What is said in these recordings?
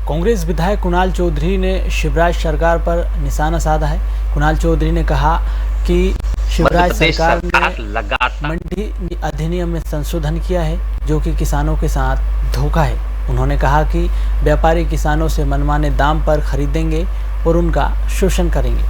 कांग्रेस विधायक कुणाल चौधरी ने शिवराज सरकार पर निशाना साधा है। कुणाल चौधरी ने कहा कि शिवराज सरकार ने मंडी अधिनियम में संशोधन किया है जो कि किसानों के साथ धोखा है। उन्होंने कहा कि व्यापारी किसानों से मनमाने दाम पर खरीदेंगे और उनका शोषण करेंगे।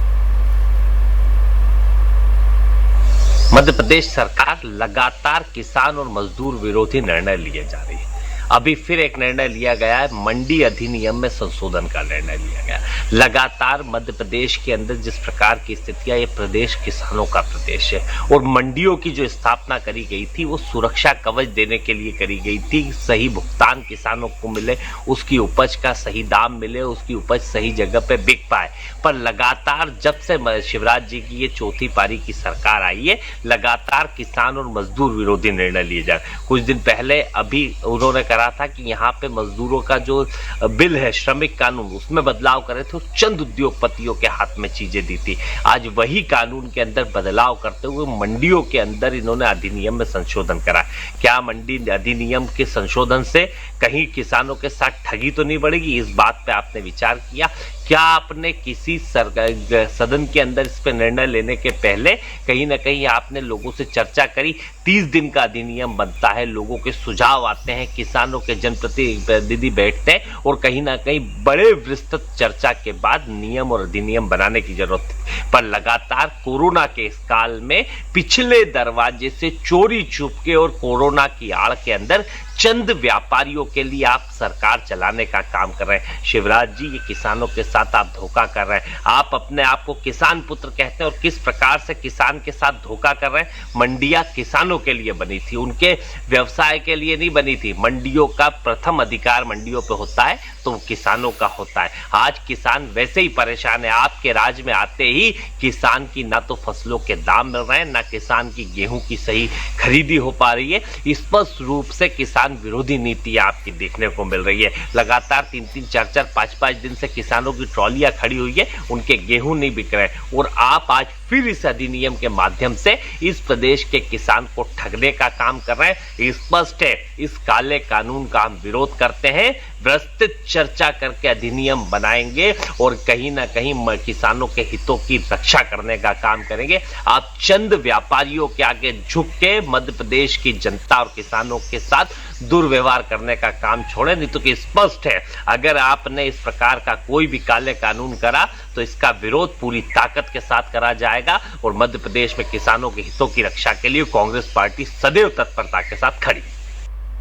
मध्य प्रदेश सरकार लगातार किसान और मजदूर विरोधी निर्णय लिए जा रही है। अभी फिर एक निर्णय लिया गया है, मंडी अधिनियम में संशोधन का निर्णय लिया गया। लगातार मध्य प्रदेश के अंदर जिस प्रकार की स्थितियां, ये प्रदेश किसानों का प्रदेश है और मंडियों की जो स्थापना करी गई थी वो सुरक्षा कवच देने के लिए करी गई थी। सही भुगतान किसानों को मिले, उसकी उपज का सही दाम मिले, उसकी उपज सही जगह पे बिक पाए। पर लगातार जब से शिवराज जी की ये चौथी पारी की सरकार आई है, लगातार किसान और मजदूर विरोधी निर्णय लिए जा रहे। कुछ दिन पहले अभी उन्होंने कहा था कि यहाँ पे मजदूरों का जो बिल है, श्रमिक कानून, उसमें बदलाव करे तो चंद उद्योगपतियों के हाथ में चीजें दी थी। आज वही कानून के अंदर बदलाव करते हुए मंडियों के अंदर इन्होंने अधिनियम में संशोधन करा। क्या मंडी अधिनियम के संशोधन से कहीं किसानों के साथ ठगी तो नहीं बढ़ेगी? इस बात पे आपने विचार किया? क्या आपने किसी सदन के अंदर इस पे निर्णय लेने के पहले कहीं ना कहीं आपने लोगों से चर्चा करी? 30 दिन का अधिनियम बनता है, लोगों के सुझाव आते हैं, किसानों के जनप्रतिनिधि बैठते हैं और कहीं ना कहीं बड़े विस्तृत चर्चा के बाद नियम और अधिनियम बनाने की जरूरत है। पर लगातार कोरोना के इस काल में पिछले दरवाजे से चोरी छुपके और कोरोना की आड़ के अंदर चंद व्यापारियों के लिए आप सरकार चलाने का काम कर रहे हैं। शिवराज जी, ये किसानों के साथ आप धोखा कर रहे हैं। आप अपने आप को किसान पुत्र कहते हैं और किस प्रकार से किसान के साथ धोखा कर रहे हैं। मंडियां किसानों के लिए बनी थी, उनके व्यवसाय के लिए नहीं बनी थी। मंडियों का प्रथम अधिकार मंडियों पे होता है तो वो किसानों का होता है। आज किसान वैसे ही परेशान है। आपके राज में आते ही किसान की ना तो फसलों के दाम मिल रहे हैं, ना किसान की गेहूं की सही खरीदी हो पा रही है। स्पष्ट रूप से किसान विरोधी नीति आपकी देखने को मिल रही है। लगातार 3-3, 4-4, 5-5 दिन से किसानों की ट्रॉलियां खड़ी हुई है, उनके गेहूं नहीं बिक रहे और आप आज फिर इस अधिनियम के माध्यम से इस प्रदेश के किसान को ठगने का काम कर रहे हैं। स्पष्ट है, इस काले कानून का हम विरोध करते हैं। विस्तृत चर्चा करके अधिनियम बनाएंगे और कहीं ना कहीं किसानों के हितों की रक्षा करने का काम करेंगे। आप चंद व्यापारियों के आगे झुक के मध्य प्रदेश की जनता और किसानों के साथ दुर्व्यवहार करने का काम छोड़े, नहीं तो कि स्पष्ट है, अगर आपने इस प्रकार का कोई भी काले कानून करा तो इसका विरोध पूरी ताकत के साथ करा जाएगा और मध्य प्रदेश में किसानों के हितों की रक्षा के लिए कांग्रेस पार्टी सदैव तत्परता के साथ खड़ी।